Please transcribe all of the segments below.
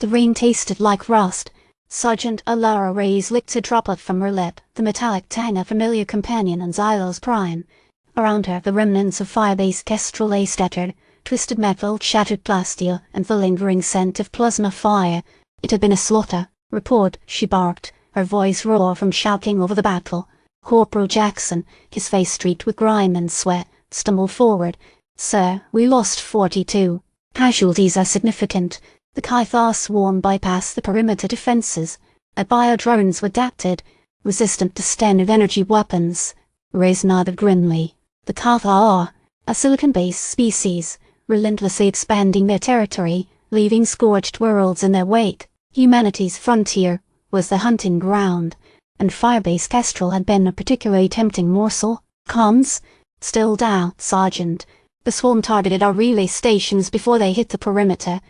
The rain tasted like rust. Sergeant Elara Reyes licked a droplet from her lip, the metallic tang a familiar companion on Xylos Prime. Around her the remnants of Firebase Kestrel lay scattered, twisted metal, shattered plasteel, and the lingering scent of plasma fire. It had been a slaughter. Report, she barked, her voice raw from shouting over the battle. Corporal Jackson, his face streaked with grime and sweat, stumbled forward. Sir, we lost 42. Casualties are significant. The Caithar swarm bypassed the perimeter defenses. Our bio-drones were adapted, resistant to standard energy weapons. Reyes nodded grimly. The Caithar are a silicon-based species, relentlessly expanding their territory, leaving scorched worlds in their wake. Humanity's frontier was the hunting ground, and Firebase Kestrel had been a particularly tempting morsel. Comms? Still down, Sergeant. The swarm targeted our relay stations before they hit the perimeter.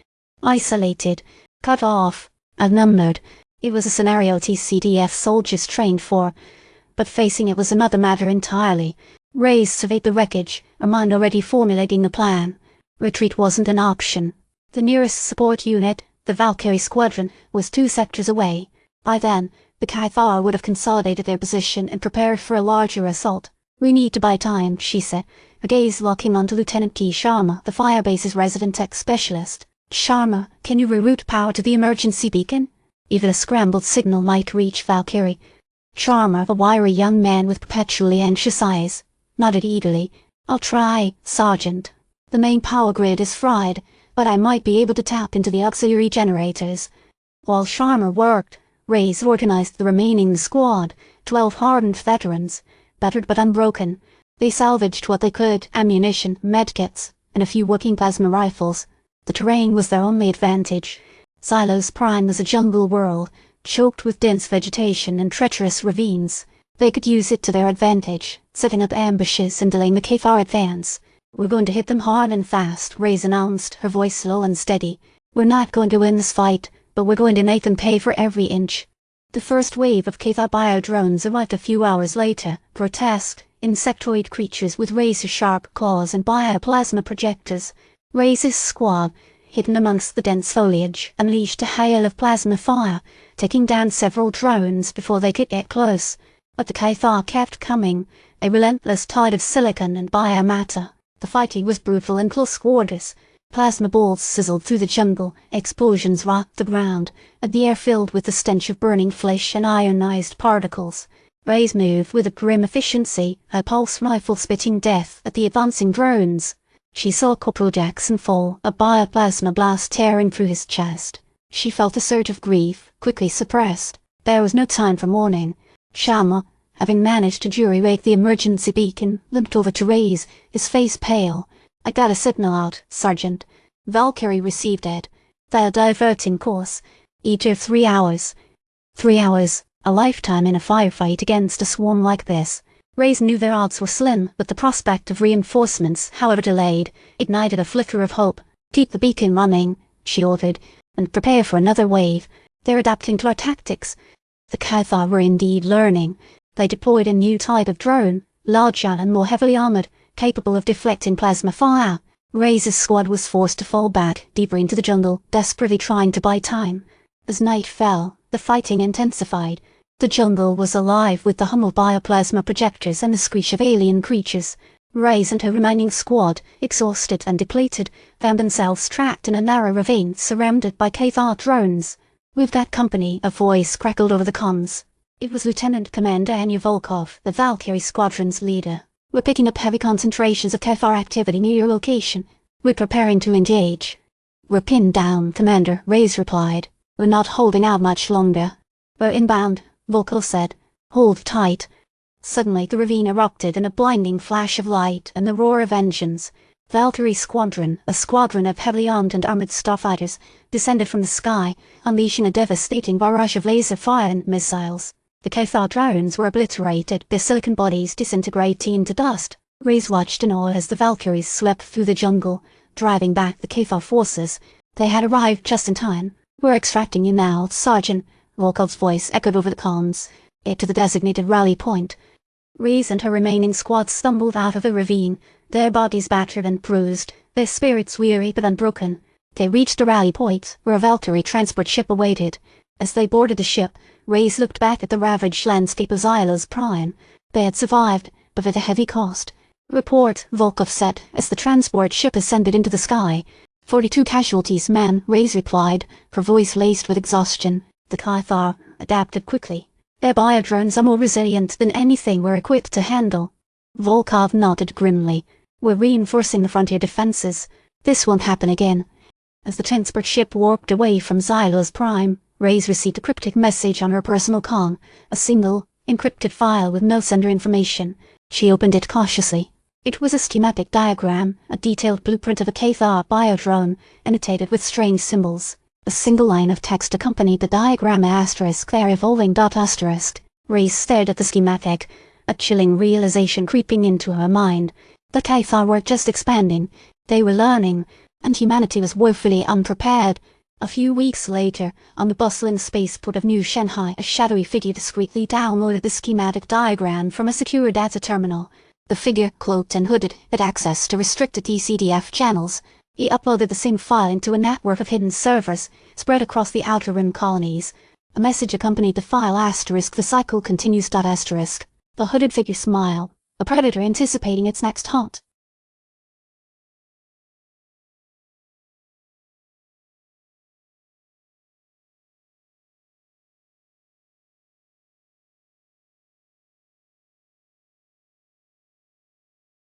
Isolated, cut off, outnumbered. It was a scenario TCDF soldiers trained for, but facing it was another matter entirely. Reyes surveyed the wreckage, her mind already formulating the plan. Retreat wasn't an option. The nearest support unit, the Valkyrie Squadron, was 2 sectors away. By then, the Caithar would have consolidated their position and prepared for a larger assault. We need to buy time, she said, her gaze locking onto Lieutenant Key Sharma, the Firebase's resident tech specialist. Sharma, can you reroute power to the emergency beacon? Even a scrambled signal might reach Valkyrie. Sharma, a wiry young man with perpetually anxious eyes, nodded eagerly. I'll try, Sergeant. The main power grid is fried, but I might be able to tap into the auxiliary generators. While Sharma worked, Reyes organized the remaining squad, 12 hardened veterans, battered but unbroken. They salvaged what they could, ammunition, medkits, and a few working plasma rifles. The terrain was their only advantage. Xylos Prime was a jungle world, choked with dense vegetation and treacherous ravines. They could use it to their advantage, setting up ambushes and delaying the Caithar advance. We're going to hit them hard and fast, Reyes announced, her voice slow and steady. We're not going to win this fight, but we're going to make them pay for every inch. The first wave of Caithar bio-drones arrived a few hours later, grotesque, insectoid creatures with razor-sharp claws and bioplasma projectors. Reyes' squad, hidden amongst the dense foliage, unleashed a hail of plasma fire, taking down several drones before they could get close. But the Caithar kept coming, a relentless tide of silicon and biomatter. The fighting was brutal and close quarters. Plasma balls sizzled through the jungle, explosions rocked the ground, and the air filled with the stench of burning flesh and ionized particles. Reyes moved with a grim efficiency, her pulse rifle spitting death at the advancing drones. She saw Corporal Jackson fall, a bioplasma blast tearing through his chest. She felt a surge of grief, quickly suppressed. There was no time for mourning. Sharma, having managed to jury-rig the emergency beacon, limped over to Reyes, his face pale. I got a signal out, Sergeant. Valkyrie received it. They're diverting course. Each of 3 hours. 3 hours, a lifetime in a firefight against a swarm like this. Reyes knew their odds were slim, but the prospect of reinforcements, however delayed, ignited a flicker of hope. Keep the beacon running, she ordered, and prepare for another wave. They're adapting to our tactics. The Caithar were indeed learning. They deployed a new type of drone, larger and more heavily armored, capable of deflecting plasma fire. Reyes' squad was forced to fall back, deeper into the jungle, desperately trying to buy time. As night fell, the fighting intensified. The jungle was alive with the hum of bioplasma projectors and the screech of alien creatures. Reyes and her remaining squad, exhausted and depleted, found themselves trapped in a narrow ravine surrounded by Caithar drones. With that company, a voice crackled over the comms. It was Lieutenant Commander Anya Volkov, the Valkyrie Squadron's leader. We're picking up heavy concentrations of Caithar activity near your location. We're preparing to engage. We're pinned down, Commander, Reyes replied. We're not holding out much longer. We're inbound, Volkov said. Hold tight. Suddenly the ravine erupted in a blinding flash of light and the roar of engines. Valkyrie Squadron, a squadron of heavily armed and armored starfighters, descended from the sky, unleashing a devastating barrage of laser fire and missiles. The Caithar drones were obliterated, their silicon bodies disintegrating into dust. Reyes watched in awe as the Valkyries swept through the jungle, driving back the Caithar forces. They had arrived just in time. We're extracting you now, Sergeant. Volkov's voice echoed over the comms. Get to the designated rally point. Reyes and her remaining squad stumbled out of the ravine, their bodies battered and bruised, their spirits weary but unbroken. They reached a rally point where a Valkyrie transport ship awaited. As they boarded the ship, Reyes looked back at the ravaged landscape of Xylos Prime. They had survived, but at a heavy cost. "Report," Volkov said, as the transport ship ascended into the sky. 42 casualties, ma'am," Reyes replied, her voice laced with exhaustion. The Caithar adapted quickly. "Their biodrones are more resilient than anything we're equipped to handle." Volkov nodded grimly. "We're reinforcing the frontier defenses. This won't happen again." As the transport ship warped away from Xylos Prime, Reyes received a cryptic message on her personal comm, a single, encrypted file with no sender information. She opened it cautiously. It was a schematic diagram, a detailed blueprint of a Caithar biodrone, annotated with strange symbols. A single line of text accompanied the diagram, asterisk their evolving dot asterisk. Reyes stared at the schematic, a chilling realization creeping into her mind. The Caithar were just expanding. They were learning, and humanity was woefully unprepared. A few weeks later, on the bustling spaceport of New Shanghai, a shadowy figure discreetly downloaded the schematic diagram from a secure data terminal. The figure, cloaked and hooded, had access to restricted TCDF channels. He uploaded the same file into a network of hidden servers, spread across the Outer Rim colonies. A message accompanied the file, asterisk the cycle continues dot asterisk. The hooded figure smiled, a predator anticipating its next hunt.